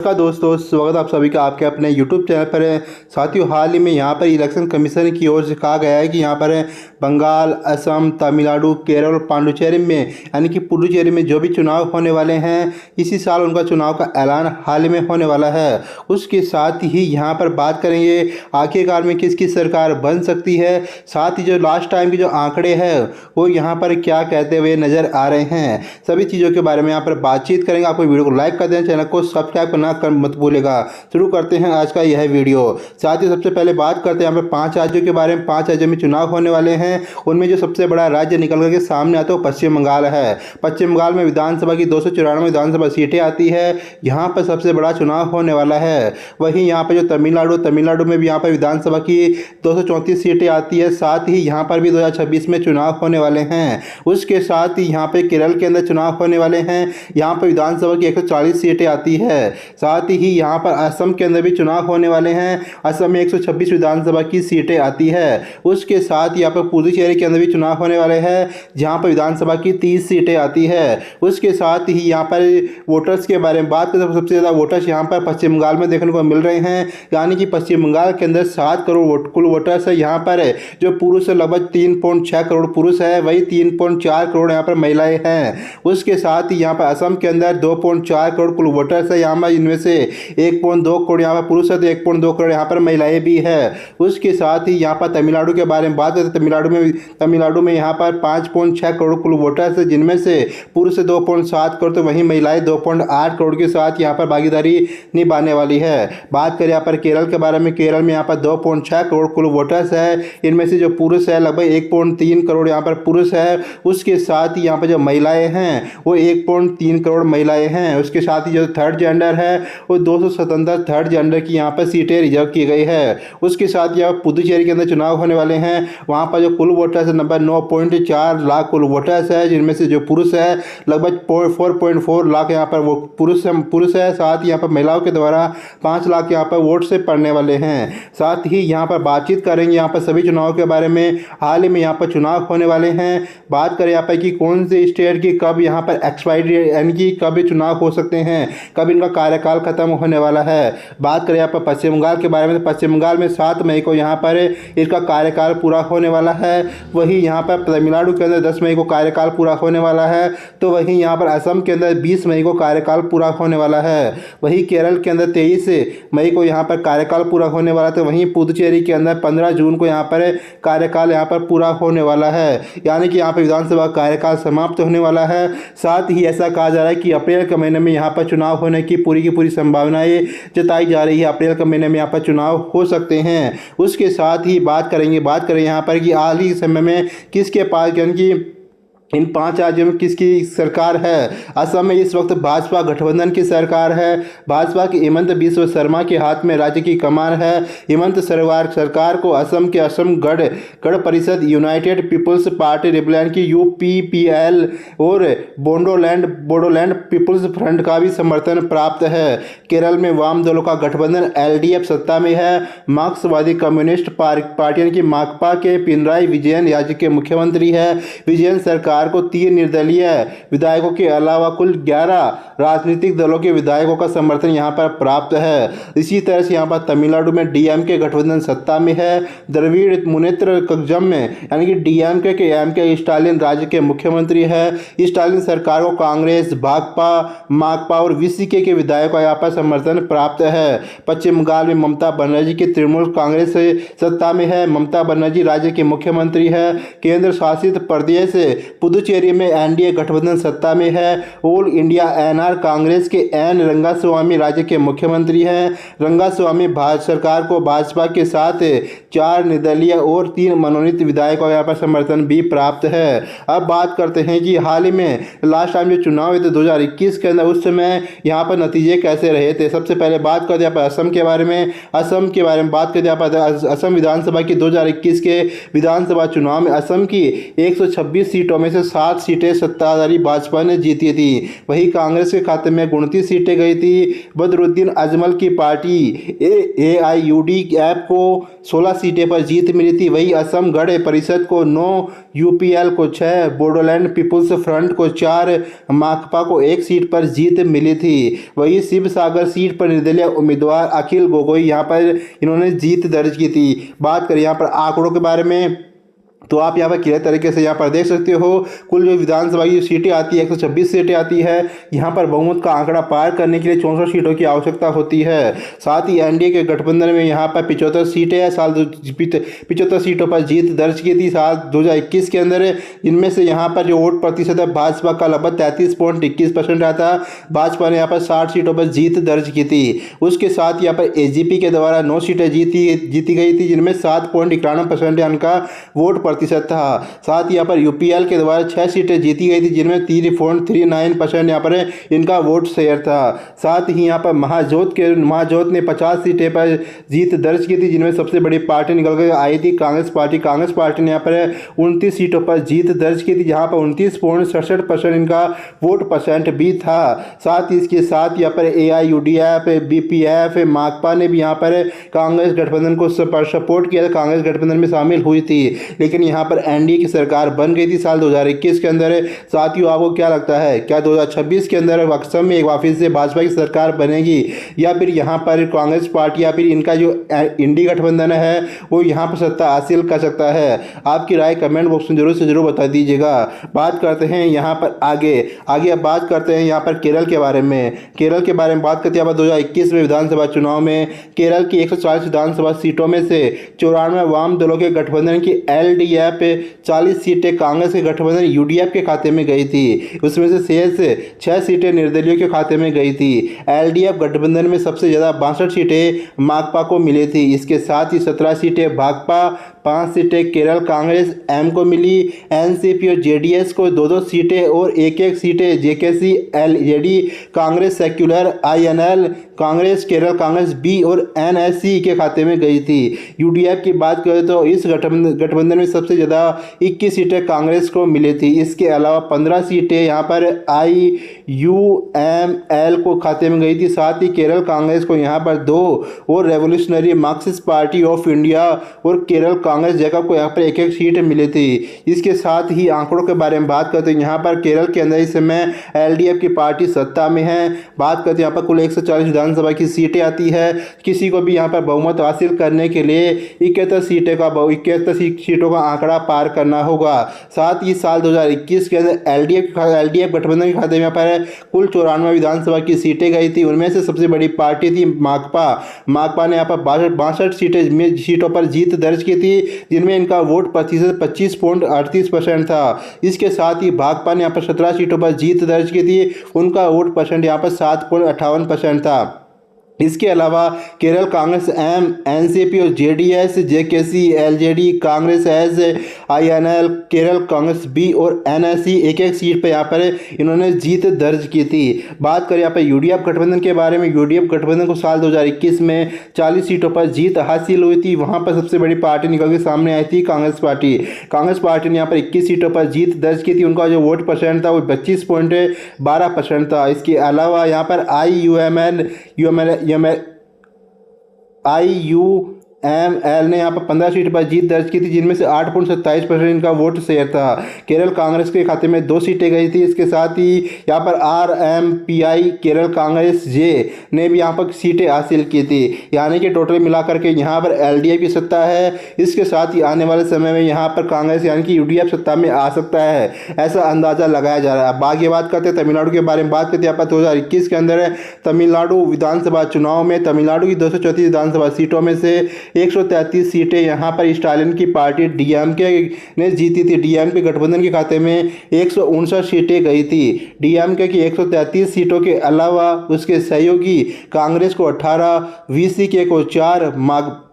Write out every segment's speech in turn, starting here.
का दोस्तों स्वागत आप सभी का आपके अपने YouTube चैनल पर है। साथियों, हाल ही में यहाँ पर इलेक्शन कमीशन की ओर से कहा गया है कि यहाँ पर बंगाल, असम, तमिलनाडु, केरल और पांडुचेरी में यानी कि पुडुचेरी में जो भी चुनाव होने वाले हैं, इसी साल उनका चुनाव का ऐलान हाल ही में होने वाला है। उसके साथ ही यहाँ पर बात करेंगे आखिरकार में किसकी सरकार बन सकती है। साथ ही जो लास्ट टाइम के जो आंकड़े हैं वो यहाँ पर क्या कहते हुए नजर आ रहे हैं, सभी चीज़ों के बारे में यहाँ पर बातचीत करेंगे। आपको वीडियो को लाइक कर दें, चैनल को सब्सक्राइब करना मत भूलेगा। शुरू करते हैं आज का यह वीडियो। साथ ही सबसे पहले बात करते हैं यहाँ पे 5 राज्यों के बारे में। 5 राज्यों में चुनाव होने वाले हैं, उनमें जो सबसे बड़ा राज्य निकल करके सामने आता है वो पश्चिम बंगाल है। पश्चिम बंगाल में विधानसभा की 294 विधानसभा सीटें आती है, यहाँ पर सबसे बड़ा चुनाव होने वाला है। वहीं यहाँ पर जो तमिलनाडु में भी यहाँ पर विधानसभा की 234 सीटें आती है। साथ ही यहाँ पर भी 2026 में चुनाव होने वाले हैं। उसके साथ ही यहाँ पे केरल के अंदर चुनाव होने वाले हैं, यहाँ पर विधानसभा की 140 सीटें आती है। साथ ही यहाँ पर असम के अंदर भी चुनाव होने वाले हैं, असम में 126 विधानसभा की सीटें आती है। उसके साथ यहाँ पर पुडुचेरी के अंदर भी चुनाव होने वाले हैं, जहाँ पर विधानसभा की 30 सीटें आती है। उसके साथ ही यहाँ पर वोटर्स के बारे में बात करें तो सबसे ज़्यादा वोटर्स यहाँ पर पश्चिम बंगाल में देखने को मिल रहे हैं, यानी कि पश्चिम बंगाल के अंदर 7 करोड़ कुल वोटर्स है। यहाँ पर जो पुरुष है लगभग 3.6 करोड़ पुरुष है, वही 3.4 करोड़ यहाँ पर महिलाएं हैं। उसके साथ ही यहाँ पर असम के अंदर 2.4 करोड़ कुल वोटर्स है, यहाँ पर इनमें से 1.2 करोड़ यहाँ पर पुरुष है तो 1.2 करोड़ यहाँ पर महिलाएं भी है। उसके साथ ही यहाँ पर तमिलनाडु के बारे में बात करें तो तमिलनाडु में यहाँ पर 5.6 करोड़ कुल वोटर्स है, जिनमें से पुरुष 2.7 करोड़ तो वहीं महिलाएं 2.8 करोड़ के साथ यहाँ पर भागीदारी निभाने वाली है। बात करें यहाँ पर केरल के बारे में, केरल में यहाँ पर 2.6 करोड़ कुल वोटर्स है, इनमें से जो पुरुष है लगभग 1.3 करोड़ यहाँ पर पुरुष है। उसके साथ ही यहाँ पर जो महिलाएं हैं वो 1.3 करोड़ महिलाएं हैं। उसके साथ ही जो थर्ड जेंडर है वो 277 थर्ड जेंडर की यहाँ पर सीटें रिजर्व की गई है। उसके साथ यहाँ पुडुचेरी के अंदर चुनाव होने वाले हैं, वहाँ पर जो कुल वोटर्स है नंबर 9.4 लाख कुल वोटर्स है, जिनमें से जो पुरुष है लगभग 4.4 लाख यहाँ पर वो पुरुष है। साथ ही यहाँ पर महिलाओं के द्वारा 5 लाख यहाँ पर वोट से पड़ने वाले हैं। साथ ही यहाँ पर बातचीत करेंगे यहाँ पर सभी चुनाव के बारे में। हाल ही में यहाँ पर चुनाव होने वाले हैं, बात करें यहाँ पर कि कौन से स्टेट की कब यहाँ पर एक्सपायरी यानी कि कब चुनाव हो सकते हैं, कब इनका कार्यकाल खत्म होने वाला है। बात करें यहाँ पर पश्चिम बंगाल के बारे में तो पश्चिम बंगाल में 7 मई को यहाँ पर इसका कार्यकाल पूरा होने वाला है। वहीं यहाँ पर तमिलनाडु के अंदर 10 मई को कार्यकाल पूरा होने वाला है, तो वहीं यहाँ पर असम के अंदर 20 मई को कार्यकाल पूरा होने वाला है। वहीं केरल के अंदर 23 मई को यहाँ पर कार्यकाल पूरा होने वाला है, तो वहीं पुडुचेरी के अंदर 15 जून को यहाँ पर कार्यकाल यहाँ पर पूरा होने वाला है, यानी कि यहाँ पर विधानसभा कार्यकाल समाप्त होने वाला है। साथ ही ऐसा कहा जा रहा है कि अप्रैल के महीने में यहाँ पर चुनाव होने की पूरी संभावनाएं जताई जा रही है। अप्रैल के महीने में यहाँ पर चुनाव हो सकते हैं। उसके साथ ही बात करें यहाँ पर कि हाल ही समय में किसके पास यानी कि इन 5 राज्यों में किसकी सरकार है। असम में इस वक्त भाजपा गठबंधन की सरकार है। भाजपा के हिमंत बिस्वा शर्मा के हाथ में राज्य की कमान है। हिमंत सरकार को असम के Assam Gana Parishad, United people's party Republican की UPPL और बोडोलैंड पीपुल्स फ्रंट का भी समर्थन प्राप्त है। केरल में वाम दलों का गठबंधन LDF सत्ता में है। मार्क्सवादी कम्युनिस्ट पार्टी की माकपा के पिनराई विजयन राज्य के मुख्यमंत्री है। विजयन सरकार को 3 निर्दलीय विधायकों के अलावा कुल 11 राजनीतिक दलों के विधायकों का समर्थन यहां पर प्राप्त है। इसी तरह से यहां पर तमिलनाडु में DMK गठबंधन सत्ता में है। द्रविड़ मुनेत्र कग्गम में यानी कि DMK के MK स्टालिन राज्य के मुख्यमंत्री है। स्टालिन सरकार को कांग्रेस, भाकपा, माकपा और VCK के विधायकों का यहाँ पर समर्थन प्राप्त है। पश्चिम बंगाल में ममता बनर्जी की तृणमूल कांग्रेस सत्ता में है। ममता बनर्जी राज्य के मुख्यमंत्री है। केंद्र शासित प्रदेश पुडुचेरी में NDA गठबंधन सत्ता में है। ऑल इंडिया NR कांग्रेस के N रंगास्वामी राज्य के मुख्यमंत्री हैं। रंगास्वामी भारत सरकार को भाजपा के साथ 4 निर्दलीय और 3 मनोनीत विधायकों का यहाँ पर समर्थन भी प्राप्त है। अब बात करते हैं कि हाल ही में लास्ट टाइम जो चुनाव हुए थे 2021 के अंदर, उस समय यहाँ पर नतीजे कैसे रहे थे। सबसे पहले बात करते हैं यहाँ पर असम के बारे में। असम के बारे में बात करते हैं यहाँ पर असम विधानसभा की 2021 के विधानसभा चुनाव में असम की 126 सीटों में से से 7 सीटें सत्ताधारी भाजपा ने जीती थी। वहीं कांग्रेस के खाते में 29 सीटें गई थी। बदरुद्दीन अजमल की पार्टी AIUDF को 16 सीटें पर जीत मिली थी। वहीं असम गण परिषद को 9, UPL को 6, बोडोलैंड पीपुल्स फ्रंट को 4, माकपा को 1 सीट पर जीत मिली थी। वहीं शिवसागर सीट पर निर्दलीय उम्मीदवार अखिल गोगोई यहाँ पर इन्होंने जीत दर्ज की थी। बात करें यहाँ पर आंकड़ों के बारे में, तो आप यहाँ पर क्लियर तरीके से यहाँ पर देख सकते हो कुल जो विधानसभा की सीटें आती है 126 सीटें आती है। यहाँ पर बहुमत का आंकड़ा पार करने के लिए 64 सीटों की आवश्यकता होती है। साथ ही एनडीए के गठबंधन में यहाँ पर 75 सीटें हैं। 75 सीटों पर जीत दर्ज की थी साल 2021 के अंदर। इनमें से यहाँ पर जो वोट प्रतिशत है भाजपा का लगभग 33.21% रहा था। भाजपा ने यहाँ पर 60 सीटों पर जीत दर्ज की थी। उसके साथ यहाँ पर AGP के द्वारा 9 सीटें जीती गई थी, जिनमें 7.91% इनका वोट प्रतिशत था। साथ ही यहाँ पर UPL के द्वारा 6 सीटें जीती गई थी, जिनमें 3.39% यहाँ पर इनका वोट शेयर था। साथ ही यहाँ पर महाजोत ने 50 सीटें पर जीत दर्ज की थी, जिनमें सबसे बड़ी पार्टी निकल कर आई थी कांग्रेस पार्टी। कांग्रेस पार्टी ने यहाँ पर 29 सीटों पर जीत दर्ज की थी, जहाँ पर 29.67% इनका वोट परसेंट भी था। साथ ही इसके साथ यहाँ पर AIUDF, BPF, माकपा ने भी यहाँ पर कांग्रेस गठबंधन को सपोर्ट किया था, कांग्रेस गठबंधन में शामिल हुई थी। लेकिन यहाँ पर एनडीए की सरकार बन गई थी साल 2021 के अंदर। साथियों, आपको क्या लगता है, क्या 2026 के अंदर असम में एक वापस से भाजपा की सरकार बनेगी, या फिर यहाँ पर कांग्रेस पार्टी या फिर इनका जो इंडी गठबंधन है वो यहाँ पर सत्ता हासिल कर सकता है? आपकी राय कमेंट बॉक्स में जरूर से जरूर बता दीजिएगा। बात करते हैं यहाँ पर आगे बात करते हैं यहाँ पर केरल के बारे में। केरल के बारे में बात करते हैं। यहाँ पर 2021 में विधानसभा चुनाव में केरल की 140 विधानसभा सीटों में से 94 वाम दलों के गठबंधन की LDF 40 सीटें कांग्रेस के गठबंधन UDF के खाते में गई थी। उसमें से शेष 6 सीटें निर्दलीयों के खाते में गई थी। LDF गठबंधन में सबसे ज़्यादा 62 सीटें माकपा को मिली थी। इसके साथ ही 17 सीटें भाकपा, 5 सीटें केरल कांग्रेस M को मिली। NCP और JDS को 2-2 सीटें और 1-1 सीटें JKC LJD Congress secular INL Congress Kerala Congress B और NSC के खाते में गई थी। UDF की बात करें तो इस गठबंधन में सबसे ज़्यादा 21 सीटें कांग्रेस को मिली थी। इसके अलावा 15 सीटें यहाँ पर IUML को खाते में गई थी। साथ ही केरल कांग्रेस को यहाँ पर 2 और revolutionary Marxist party of India और केरल कांग्रेस जैकब को यहाँ पर 1-1 सीट मिली थी। इसके साथ ही आंकड़ों के बारे में बात करते हैं। यहाँ पर केरल के अंदर इस समय LDF की पार्टी सत्ता में है। बात करते हैं यहाँ पर कुल 140 विधानसभा की सीटें आती है। किसी को भी यहाँ पर बहुमत हासिल करने के लिए 71 सीटों का आंकड़ा पार करना होगा। साथ ही साल 2021 के अंदर LDF गठबंधन के खाते में यहाँ पर कुल 94 विधानसभा की सीटें गई थी। उनमें से सबसे बड़ी पार्टी थी माकपा ने यहाँ पर 62 सीटों पर जीत दर्ज की थी, जिनमें इनका वोट प्रतिशत 25.38% था। इसके साथ ही भाकपा ने यहाँ पर 17 सीटों पर जीत दर्ज की थी। उनका वोट परसेंट यहाँ पर 7.58% था। इसके अलावा केरल कांग्रेस M, NCP और JDS, JKC LJD Congress S, INL Kerala Congress B और NSC 1-1 सीट पर यहाँ पर इन्होंने जीत दर्ज की थी। बात करें यहाँ पर UDF गठबंधन के बारे में। UDF गठबंधन को साल 2021 में 40 सीटों पर जीत हासिल हुई थी। वहाँ पर सबसे बड़ी पार्टी निकल के सामने आई थी कांग्रेस पार्टी। कांग्रेस पार्टी ने यहाँ पर 21 सीटों पर जीत दर्ज की थी। उनका जो वोट परसेंट था वो 25.12% था। इसके अलावा यहाँ पर IUML ने यहाँ पर 15 सीट पर जीत दर्ज की थी, जिनमें से 8.27% इनका वोट शेयर था। केरल कांग्रेस के खाते में 2 सीटें गई थी। इसके साथ ही यहाँ पर RMPI केरल कांग्रेस J ने भी यहाँ पर सीटें हासिल की थी। यानी कि टोटल मिलाकर के यहाँ पर LDF की सत्ता है। इसके साथ ही आने वाले समय में यहाँ पर कांग्रेस यानी कि UDF सत्ता में आ सकता है, ऐसा अंदाज़ा लगाया जा रहा है। अब आगे बात करते हैं तमिलनाडु के बारे में। बात करते हैं यहाँ पर 2021 के अंदर तमिलनाडु विधानसभा चुनाव में तमिलनाडु की 234 विधानसभा सीटों में से 133 सीटें यहाँ पर स्टालिन की पार्टी DMK ने जीती थी। DMK गठबंधन के खाते में 159 सीटें गई थी। DMK की 133 सीटों के अलावा उसके सहयोगी कांग्रेस को 18, VCK को 4,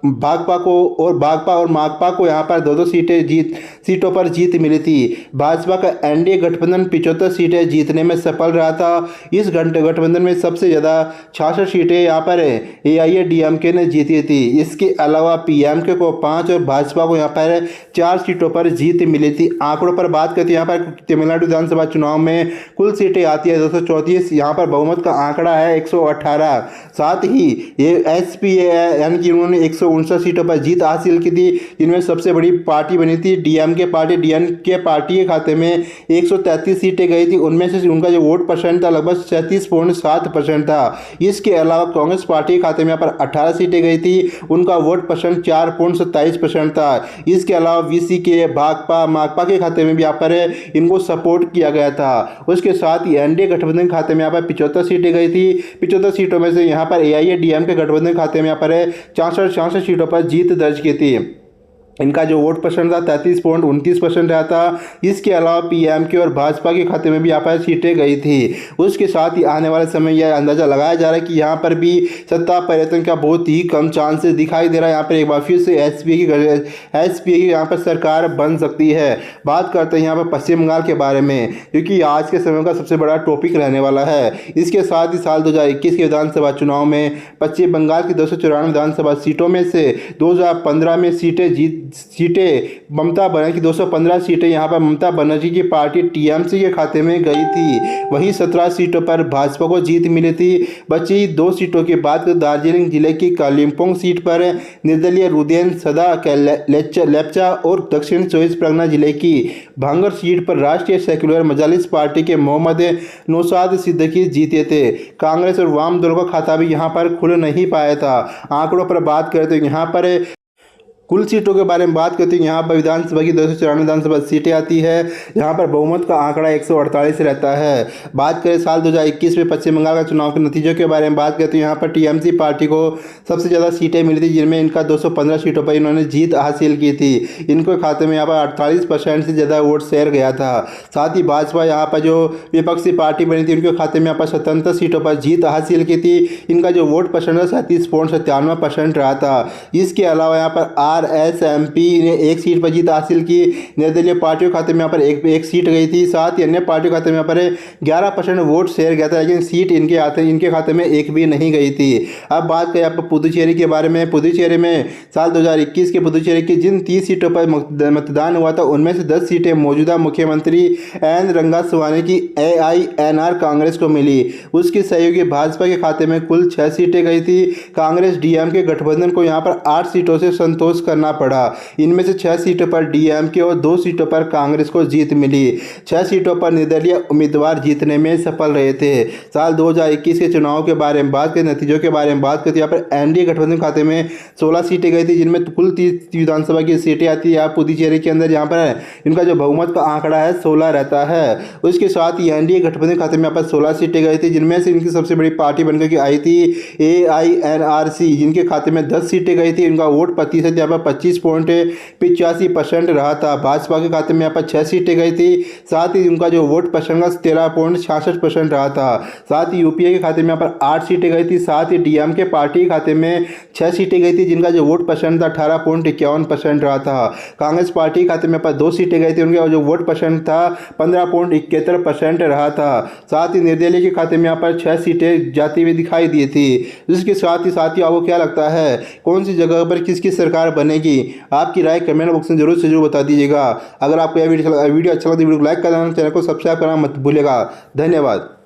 भाकपा और माकपा को यहाँ पर 2-2 सीटों पर जीत मिली थी। भाजपा का एनडीए गठबंधन 75 सीटें जीतने में सफल रहा था। इस गठबंधन में सबसे ज़्यादा 66 सीटें यहाँ पर एआईएडीएमके ने जीती थी। इसके अलावा पीएमके को 5 और भाजपा को यहाँ पर 4 सीटों पर जीत मिली थी। आंकड़ों पर बात करते हैं, यहाँ पर तमिलनाडु विधानसभा चुनाव में कुल सीटें आती है 234। यहाँ पर बहुमत का आंकड़ा है 118। साथ ही ये एसपीए यानी कि उन्होंने 159 सीटों पर जीत हासिल की थी, जिनमें सबसे बड़ी पार्टी बनी थी डीएमके पार्टी के खाते में 133 सीटें गई थी। उनमें से उनका जो वोट परसेंट था लगभग 37.7% था। इसके अलावा कांग्रेस पार्टी के खाते में यहाँ पर 18 सीटें गई थी, उनका वोट परसेंट 4.27% था। इसके अलावा वीसीके, भाकपा, माकपा के खाते में भी यहाँ पर इनको सपोर्ट किया गया था। उसके साथ ही एनडीए गठबंधन खाते में यहाँ पर 75 सीटें गई थी। 75 सीटों में से यहाँ पर एआईएडीएमके गठबंधन खाते में यहाँ पर 64 सीटों पर जीत दर्ज की थी। इनका जो वोट परसेंट था 33.29% रहा था। इसके अलावा पीएमके और भाजपा के खाते में भी यहाँ पर सीटें गई थी। उसके साथ ही आने वाले समय यह अंदाज़ा लगाया जा रहा है कि यहाँ पर भी सत्ता परिवर्तन का बहुत ही कम चांसेस दिखाई दे रहा है। यहाँ पर एक बार फिर से एसपीए की यहाँ पर सरकार बन सकती है। बात करते हैं यहाँ पर पश्चिम बंगाल के बारे में, क्योंकि आज के समय का सबसे बड़ा टॉपिक रहने वाला है। इसके साथ ही साल 2021 के विधानसभा चुनाव में पश्चिम बंगाल की 294 विधानसभा सीटों में से 2015 में सीटें ममता बनर्जी की 215 सीटें यहाँ पर ममता बनर्जी की पार्टी टीएमसी के खाते में गई थी। वहीं 17 सीटों पर भाजपा को जीत मिली थी। बची 2 सीटों की बात करें, दार्जिलिंग जिले की कालिम्पोंग सीट पर निर्दलीय रुदेन सदा लेप्चा और दक्षिण 24 परगना जिले की भांगर सीट पर राष्ट्रीय सेक्युलर मजलिस पार्टी के मोहम्मद नौशाद सिद्दीकी जीते थे। कांग्रेस और वाम दलों का खाता भी यहाँ पर खुल नहीं पाया था। आंकड़ों पर बात करें तो यहाँ पर कुल सीटों के बारे में बात करते हैं, यहाँ पर विधानसभा की 294 विधानसभा सीटें आती है। यहाँ पर बहुमत का आंकड़ा 148 रहता है। बात करें साल 2021 में पश्चिम बंगाल का चुनाव के नतीजों के बारे में बात करते हैं, यहाँ पर टीएमसी पार्टी को सबसे ज़्यादा सीटें मिली थी, जिनमें इनका 215 सीटों पर इन्होंने जीत हासिल की थी। इनको खाते में यहाँ पर 48% से ज़्यादा वोट शेयर गया था। साथ ही भाजपा यहाँ पर जो विपक्षी पार्टी बनी थी, उनके खाते में यहाँ पर 77 सीटों पर जीत हासिल की थी। इनका जो वोट परसेंट था 37.97% रहा था। इसके अलावा यहाँ पर आरएसएमपी ने 1 सीट पर जीत हासिल की। निर्दलीय पार्टियों के खाते में यहाँ पर एक सीट गई थी। साथ ही अन्य पार्टियों के खाते में यहाँ पर 11% वोट शेयर गया था, लेकिन सीट इनके खाते में एक भी नहीं गई थी। अब बात करें आप पुदुचेरी के बारे में। पुदुचेरी में साल 2021 के पुदुचेरी की जिन 30 सीटों पर मतदान हुआ था, उनमें से 10 सीटें मौजूदा मुख्यमंत्री एन रंगास्वामी की एआईएनआर कांग्रेस को मिली। उसकी सहयोगी भाजपा के खाते में कुल 6 सीटें गई थी। कांग्रेस डीएमके गठबंधन को यहाँ पर 8 सीटों से संतोष करना पड़ा। इनमें से 6 सीटों पर डीएमके और 2 सीटों पर कांग्रेस को जीत मिली। 6 सीटों पर निर्दलीय उम्मीदवार जीतने में सफल रहे थे। साल 2021 के चुनाव के बारे में बात करें, नतीजों के बारे में बात करते हैं, यहाँ पर एनडीए गठबंधन खाते में 16 सीटें गई थी, जिनमें कुल 30 विधानसभा की सीटें आती है पुदुचेरी के अंदर। यहाँ पर इनका जो बहुमत का आंकड़ा है 16 रहता है। उसके साथ ही एनडीए गठबंधन खाते में यहाँ पर 16 सीटें गई थी, जिनमें से इनकी सबसे बड़ी पार्टी बनकर के आई थी एआईएनआरसी, जिनके खाते में 10 सीटें गई थी। इनका वोट प्रतिशत यहाँ पर 25.85% रहा था। भाजपा के खाते में यहाँ पर 6 सीटें गई थी। साथ ही उनका जो वोट परसेंट था 13.66% रहा था। साथ ही यूपीए के खाते में यहाँ पर 8 सीटें गई थी। साथ ही डीएमके पार्टी के खाते में 6 सीटें गई थी, जिनका जो वोट परसेंट था 18.51% रहा था। कांग्रेस पार्टी के खाते में यहाँ पर 2 सीटें गई थी, उनका जो वोट परसेंट था 15.71% रहा था। साथ ही निर्दलीय के खाते में यहाँ पर 6 सीटें जाती हुई दिखाई दी थी। इसके साथ ही आपको क्या लगता है, कौन सी जगह पर किसकी सरकार बनेगी? आपकी राय कमेंट बॉक्स में जरूर से जरूर बता दीजिएगा। अगर आपको यह वीडियो अच्छा लगा तो वीडियो को लाइक करना, चैनल को सब्सक्राइब करना मत भूलिएगा। धन्यवाद।